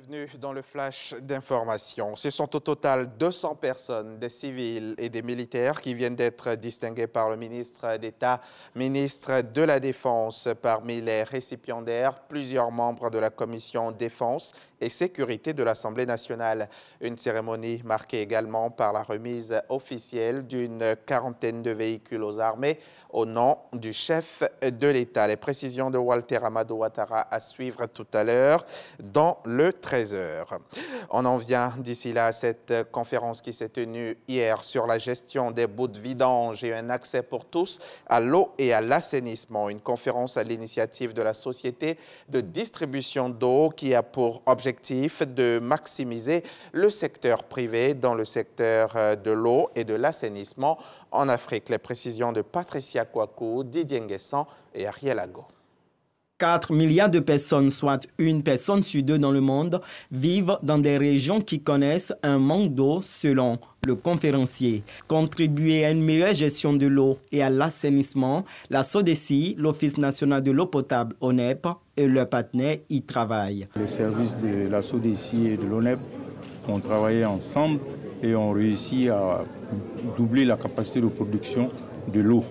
Bienvenue dans le flash d'information. Ce sont au total 200 personnes, des civils et des militaires qui viennent d'être distingués par le ministre d'État, ministre de la Défense. Parmi les récipiendaires, plusieurs membres de la commission Défense et Sécurité de l'Assemblée nationale. Une cérémonie marquée également par la remise officielle d'une quarantaine de véhicules aux armées au nom du chef de l'État. Les précisions de Walter Amadou Ouattara à suivre tout à l'heure dans le 13h. On en vient d'ici là à cette conférence qui s'est tenue hier sur la gestion des boues de vidange et un accès pour tous à l'eau et à l'assainissement. Une conférence à l'initiative de la société de distribution d'eau qui a pour objectif de maximiser le secteur privé dans le secteur de l'eau et de l'assainissement en Afrique. Les précisions de Patricia Kouakou, Didier Nguessan et Ariel Ago. 4 milliards de personnes, soit une personne sur deux dans le monde, vivent dans des régions qui connaissent un manque d'eau selon le conférencier. Contribuer à une meilleure gestion de l'eau et à l'assainissement, la SODECI, l'Office national de l'eau potable ONEP et leurs partenaires y travaillent. Les services de la SODECI et de l'ONEP ont travaillé ensemble et ont réussi à doubler la capacité de production de l'eau.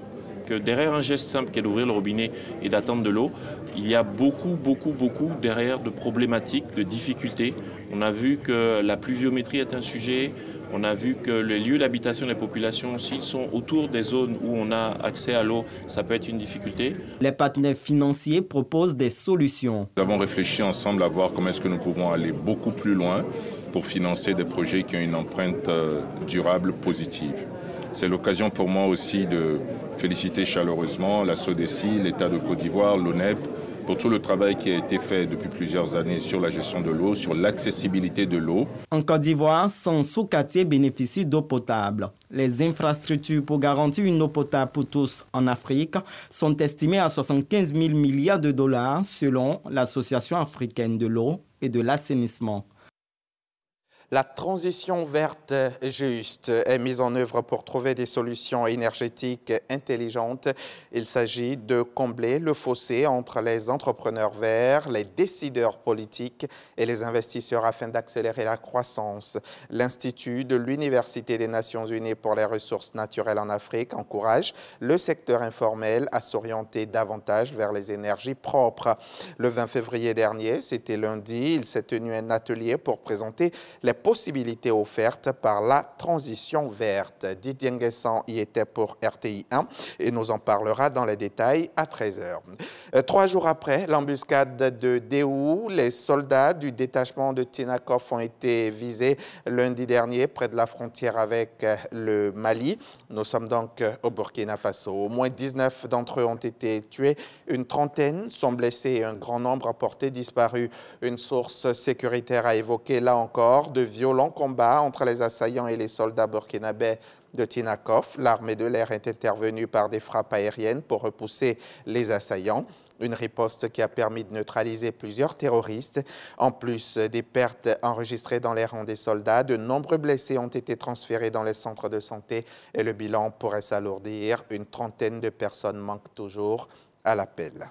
Que derrière un geste simple qui est d'ouvrir le robinet et d'attendre de l'eau, il y a beaucoup derrière de problématiques, de difficultés. On a vu que la pluviométrie est un sujet, on a vu que les lieux d'habitation des populations, s'ils sont autour des zones où on a accès à l'eau, ça peut être une difficulté. Les partenaires financiers proposent des solutions. Nous avons réfléchi ensemble à voir comment est-ce que nous pouvons aller beaucoup plus loin pour financer des projets qui ont une empreinte durable positive. C'est l'occasion pour moi aussi de féliciter chaleureusement la SODECI, l'État de Côte d'Ivoire, l'ONEP, pour tout le travail qui a été fait depuis plusieurs années sur la gestion de l'eau, sur l'accessibilité de l'eau. En Côte d'Ivoire, 100 sous-quartiers bénéficient d'eau potable. Les infrastructures pour garantir une eau potable pour tous en Afrique sont estimées à 75 000 milliards de dollars selon l'Association africaine de l'eau et de l'assainissement. La transition verte juste est mise en œuvre pour trouver des solutions énergétiques intelligentes. Il s'agit de combler le fossé entre les entrepreneurs verts, les décideurs politiques et les investisseurs afin d'accélérer la croissance. L'Institut de l'Université des Nations Unies pour les ressources naturelles en Afrique encourage le secteur informel à s'orienter davantage vers les énergies propres. Le 20 février dernier, c'était lundi, il s'est tenu un atelier pour présenter les possibilités offertes par la transition verte. Didier Nguessan y était pour RTI 1 et nous en parlera dans les détails à 13h. 3 jours après l'embuscade de Déhou, les soldats du détachement de Tinakov ont été visés lundi dernier près de la frontière avec le Mali. Nous sommes donc au Burkina Faso. Au moins 19 d'entre eux ont été tués, une trentaine sont blessés et un grand nombre portés disparus. Une source sécuritaire a évoqué là encore de violents combats entre les assaillants et les soldats burkinabés de Tinakov. L'armée de l'air est intervenue par des frappes aériennes pour repousser les assaillants. Une riposte qui a permis de neutraliser plusieurs terroristes. En plus des pertes enregistrées dans les rangs des soldats, de nombreux blessés ont été transférés dans les centres de santé et le bilan pourrait s'alourdir. Une trentaine de personnes manquent toujours à l'appel.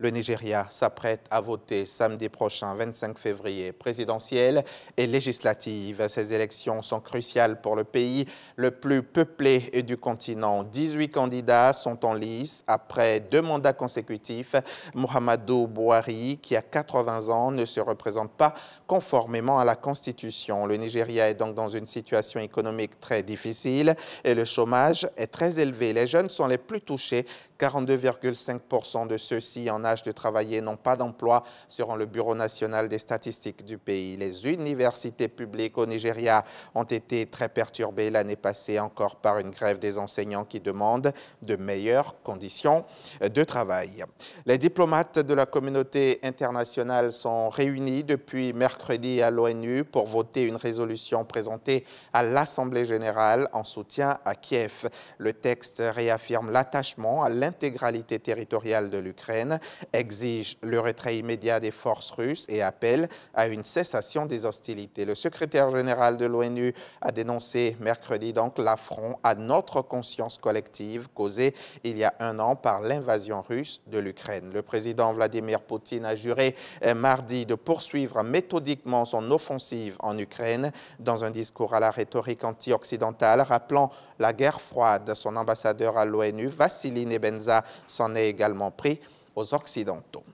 Le Nigeria s'apprête à voter samedi prochain, 25 février, présidentielle et législative. Ces élections sont cruciales pour le pays le plus peuplé du continent. 18 candidats sont en lice après 2 mandats consécutifs. Muhammadu Buhari, qui a 80 ans, ne se représente pas conformément à la Constitution. Le Nigeria est donc dans une situation économique très difficile et le chômage est très élevé. Les jeunes sont les plus touchés. 42,5% de ceux-ci en âge de travailler n'ont pas d'emploi, selon le Bureau national des statistiques du pays. Les universités publiques au Nigeria ont été très perturbées l'année passée encore par une grève des enseignants qui demandent de meilleures conditions de travail. Les diplomates de la communauté internationale sont réunis depuis mercredi à l'ONU pour voter une résolution présentée à l'Assemblée générale en soutien à Kiev. Le texte réaffirme l'attachement à l'intégralité territoriale de l'Ukraine exige le retrait immédiat des forces russes et appelle à une cessation des hostilités. Le secrétaire général de l'ONU a dénoncé mercredi donc l'affront à notre conscience collective causé il y a un an par l'invasion russe de l'Ukraine. Le président Vladimir Poutine a juré mardi de poursuivre méthodiquement son offensive en Ukraine dans un discours à la rhétorique anti-occidentale rappelant la guerre froide. Son ambassadeur à l'ONU, Vassili Nebenza, s'en est également pris aux Occidentaux.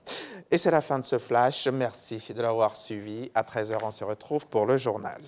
Et c'est la fin de ce flash. Merci de l'avoir suivi. À 13h, on se retrouve pour le journal.